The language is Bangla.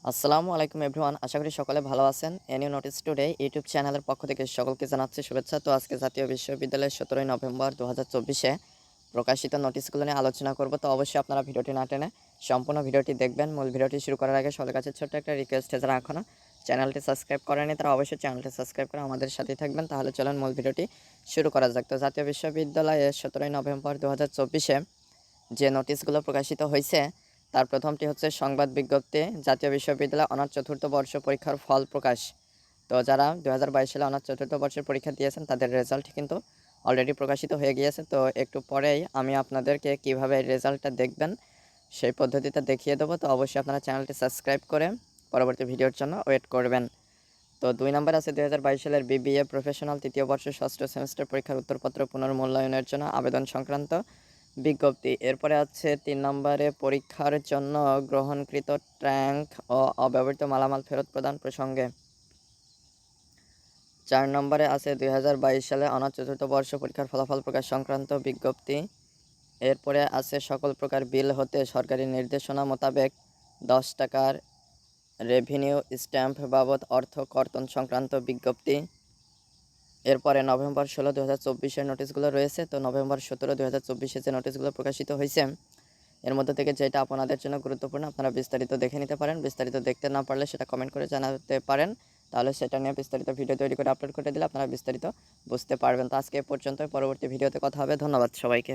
আসসালামু আলাইকুম এভরিওয়ান, আশা করি সকলে ভালো আছেন। এনিউ নোটিস টুডে ইউটিউব চ্যানেলের পক্ষ থেকে সকলকে জানাচ্ছি শুভেচ্ছা। তো আজকে জাতীয় বিশ্ববিদ্যালয়ের 17ই নভেম্বর 2024-এ প্রকাশিত নোটিশগুলো নিয়ে আলোচনা করব। তো অবশ্যই আপনারা ভিডিওটি না টেনে সম্পূর্ণ ভিডিওটি দেখবেন। মূল ভিডিওটি শুরু করার আগে সবার কাছে ছোট্ট একটা রিকোয়েস্ট, যারা এখনও চ্যানেলটি সাবস্ক্রাইব করেনি তারা অবশ্যই চ্যানেলটি সাবস্ক্রাইব করে আমাদের সাথেই থাকবেন। তাহলে চলুন মূল ভিডিওটি শুরু করা যাক। তো জাতীয় বিশ্ববিদ্যালয়ে 17ই নভেম্বর 2024-এ যে নোটিশগুলো প্রকাশিত হয়েছে তার প্রথমটি হচ্ছে সংবাদ বিজ্ঞপ্তি, জাতীয় বিশ্ববিদ্যালয় অনার্স চতুর্থ বর্ষ পরীক্ষার ফল প্রকাশ। তো যারা 2022 সালে অনার্স চতুর্থ বর্ষের পরীক্ষা দিয়েছেন তাদের রেজাল্ট কিন্তু অলরেডি প্রকাশিত হয়ে গিয়েছে। তো একটু পরেই আমি আপনাদেরকে কিভাবে রেজাল্টটা দেখবেন সেই পদ্ধতিটা দেখিয়ে দেবো। তো অবশ্যই আপনারা চ্যানেলটি সাবস্ক্রাইব করে পরবর্তী ভিডিওর জন্য ওয়েট করবেন। তো 2 নম্বর আছে 2022 সালের বিবিএ প্রফেশনাল তৃতীয় বর্ষ ষষ্ঠ সেমিস্টার পরীক্ষার উত্তরপত্র পুনর্মূল্যায়নের জন্য আবেদন সংক্রান্ত বিজ্ঞপ্তি। এরপরে আছে 3 নম্বরে পরীক্ষার জন্য গ্রহণকৃত ট্যাঙ্ক ও অব্যবহৃত মালামাল ফেরত প্রদান প্রসঙ্গে। 4 নম্বরে আছে 2022 সালে অনার্স চতুর্থ বর্ষ পরীক্ষার ফলাফল প্রকাশ সংক্রান্ত বিজ্ঞপ্তি। এরপরে আছে সকল প্রকার বিল হতে সরকারি নির্দেশনা মোতাবেক 10 টাকার রেভিনিউ স্ট্যাম্প বাবদ অর্থ কর্তন সংক্রান্ত বিজ্ঞপ্তি। এরপরে নভেম্বর 16 2024-এর নোটিশগুলো রয়েছে। তো নভেম্বর 17 2024-এ যে নোটিশগুলো প্রকাশিত হয়েছে এর মধ্যে থেকে যেটা আপনাদের জন্য গুরুত্বপূর্ণ আপনারা বিস্তারিত দেখে নিতে পারেন। বিস্তারিত দেখতে না পারলে সেটা কমেন্ট করে জানাতে পারেন, তাহলে সেটা নিয়ে বিস্তারিত ভিডিও তৈরি করে আপলোড করে দিলে আপনারা বিস্তারিত বুঝতে পারবেন। তো আজকে এ পর্যন্তই, পরবর্তী ভিডিওতে কথা হবে। ধন্যবাদ সবাইকে।